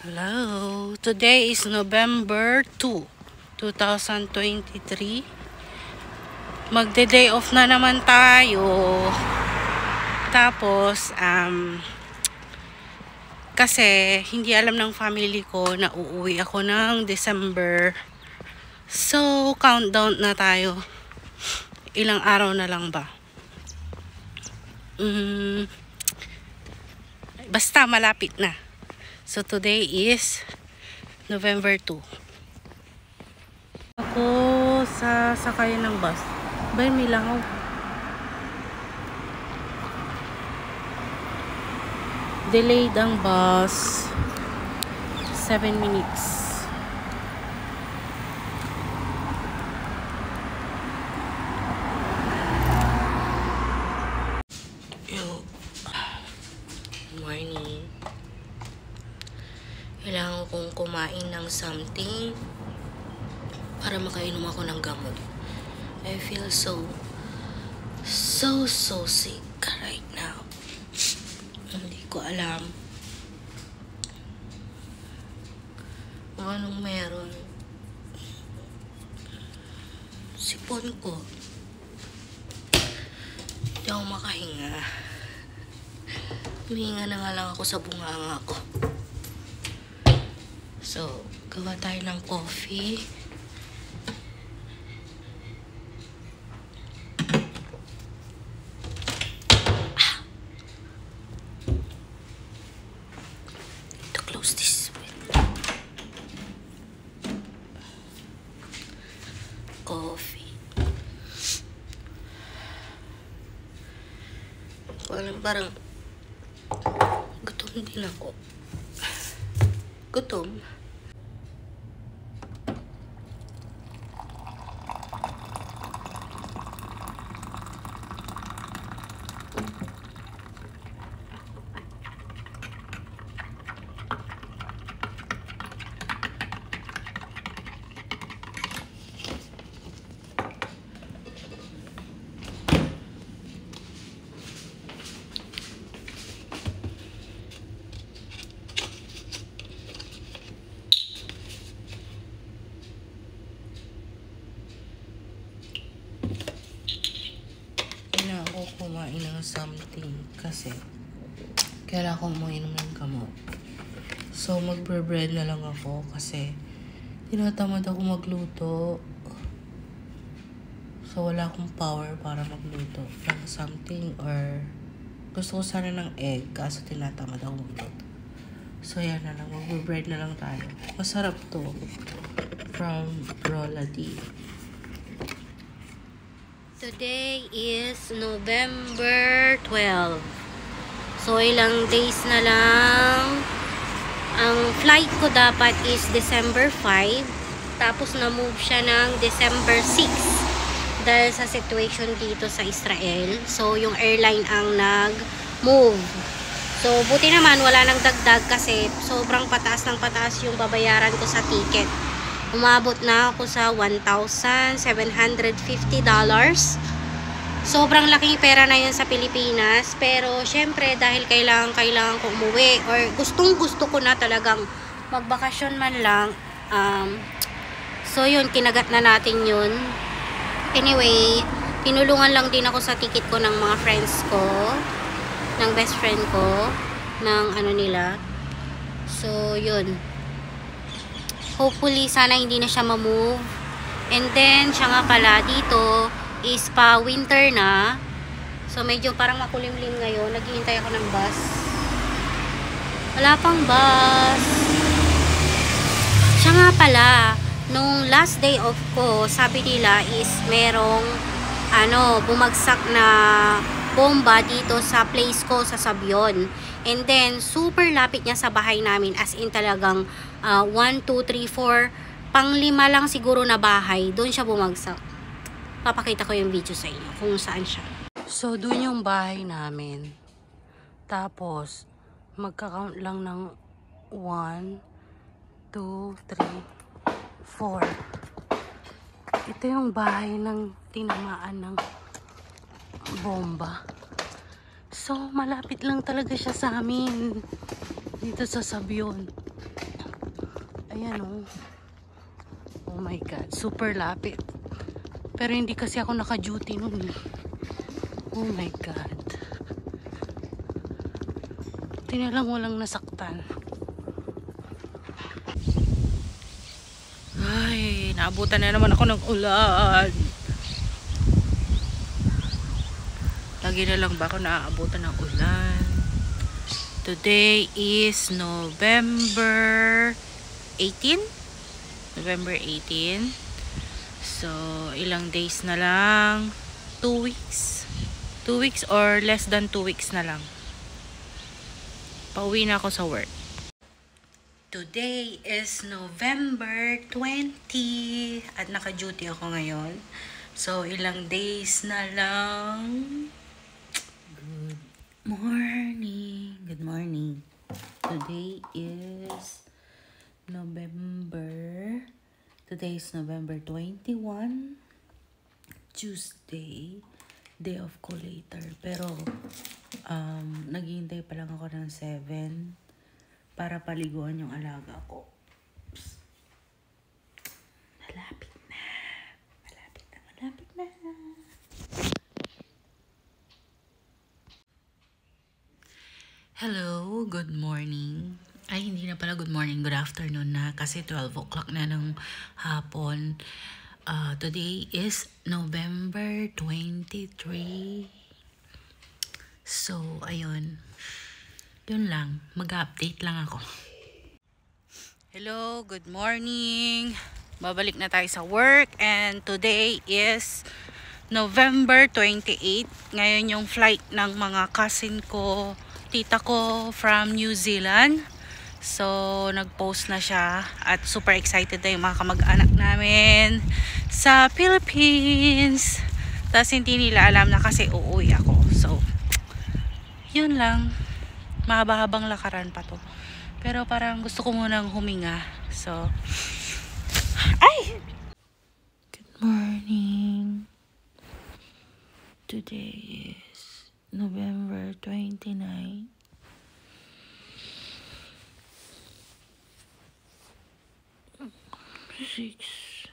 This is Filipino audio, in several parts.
Hello, today is November 2, 2023. Magde-day off na naman tayo. Tapos, kasi hindi alam ng family ko na uuwi ako ng December. So, countdown na tayo. Ilang araw na lang ba? Basta malapit na. So, today is November 2. Ako sa sakayan ng bus. Ba, may langaw. Delayed ang bus. 7 minutes. Good morning. Kailangan kong kumain ng something para makainom ako ng gamot. I feel so sick right now. Hindi ko alam kung anong meron. Sipon ko. Hindi ako makahinga. Humihinga na nga lang ako sa bunganga ko. So, gawa tayo ng coffee. To close this window. Coffee. Parang gutom din ako. Gutom. Kumain ng something kasi kailangan kong uminom ng gamot. So, magbre-bread na lang ako kasi tinatamad ako magluto. So, wala akong power para magluto ng something or gusto ko sana ng egg kaso tinatamad ako magluto. So, yan na lang. Magbre-bread na lang tayo. Masarap to. From Roladi. Today is November 12. So, ilang days na lang. Ang flight ko dapat is December 5. Tapos, na-move siya ng December 6. Dahil sa situation dito sa Israel. So, yung airline ang nag-move. So, buti naman wala nang dagdag kasi sobrang pataas ng pataas yung babayaran ko sa ticket. Umabot na ako sa $1,750. Sobrang laking pera na yun sa Pilipinas. Pero, syempre, dahil kailangan ko umuwi or gustong-gusto ko na talagang magbakasyon man lang. So, yun, kinagat na natin yun. Anyway, tinulungan lang din ako sa ticket ko ng mga friends ko, ng best friend ko, ng ano nila. So, yun. Hopefully, sana hindi na siya ma-move. And then, siya nga pala, dito is pa winter na. So, medyo parang makulimlim ngayon. Naghihintay ako ng bus. Wala pang bus. Siya nga pala, nung last day off ko, sabi nila is merong bumagsak na bomba dito sa place ko sa Sabion. And then, super lapit niya sa bahay namin. As in talagang 1, 2, 3, 4, pang-5 lang siguro na bahay. Doon siya bumagsak. Papakita ko yung video sa inyo kung saan siya. So, doon yung bahay namin. Tapos, magka-count lang ng 1, 2, 3, 4. Ito yung bahay ng tinamaan ng bomba. So, malapit lang talaga siya sa amin. Dito sa Sabion. Ayan oh. Oh my God, super lapit. Pero hindi kasi ako naka-duty nun eh. Oh my God. Tinalang walang nasaktan. Ay, naabutan na naman ako ng ulan. Lagi na lang ba ako naaabutan ng ulan? Today is November 18? November 18. So, ilang days na lang? 2 weeks? 2 weeks or less than 2 weeks na lang. Pauwi na ako sa work. Today is November 20 at naka-duty ako ngayon. So, ilang days na lang. Good morning. Good morning. Today is November 21, Tuesday, day of ko later. Pero, naghihintay pa lang ako ng 7 para paliguan yung alaga ko. Oops. Malapit na. Hello, good morning. Ay, hindi na pala good morning, good afternoon na kasi 12 o'clock na ng hapon. Today is November 23. So, ayun. Yun lang. Mag-update lang ako. Hello, good morning. Babalik na tayo sa work and today is November 28. Ngayon yung flight ng mga cousin ko, tita ko from New Zealand. So, nag-post na siya at super excited na yung mga kamag-anak namin sa Philippines. Tapos hindi nila alam na kasi uuwi ako. So, yun lang. Mahaba-habang lakaran pa to. Pero parang gusto ko munang huminga. So, ay! Good morning. Today is November 29. 6:46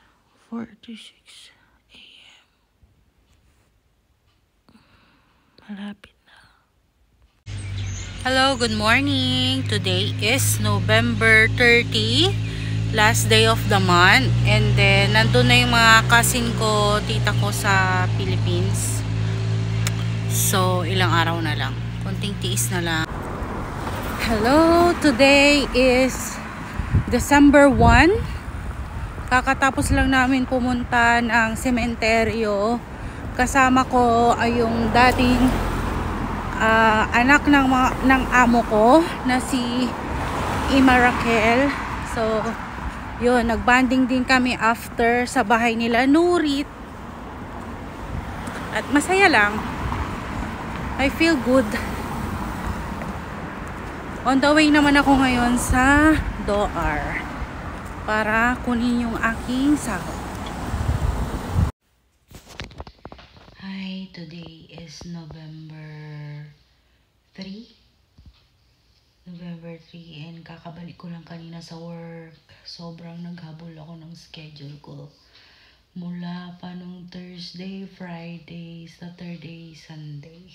a.m. Malapit na. Hello, good morning. Today is November 30, last day of the month. And then, nandun na yung mga cousin ko, tita ko sa Philippines. So, ilang araw na lang. Konting tiis na lang. Hello, today is December 1. Kakatapos lang namin pumunta ng sementeryo. Kasama ko ay yung dating anak ng amo ko na si Ima Raquel. So, yun, nagbanding din kami after sa bahay nila Nurit. At masaya lang. I feel good. On the way naman ako ngayon sa DOR para kunin yung aking sahod. Hi, today is November 3 and kakabalik ko lang kanina sa work. Sobrang naghabol ako ng schedule ko mula pa nung Thursday, Friday, Saturday, Sunday.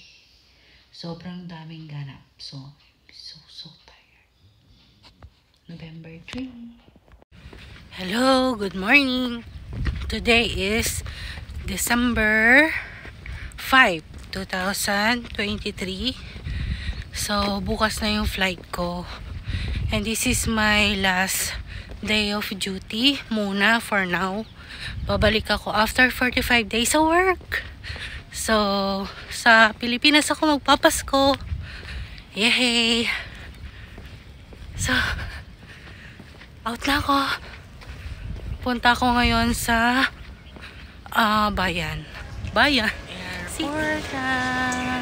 Sobrang daming ganap. So, I'm so tired. November 3. Hello, good morning. Today is December 5, 2023. So, bukas na yung flight ko. And this is my last day of duty muna for now. Babalik ako after 45 days sa work. So, sa Pilipinas ako magpapasko. Yay! So, out na ako. Punta ko ngayon sa bayan. Airport time.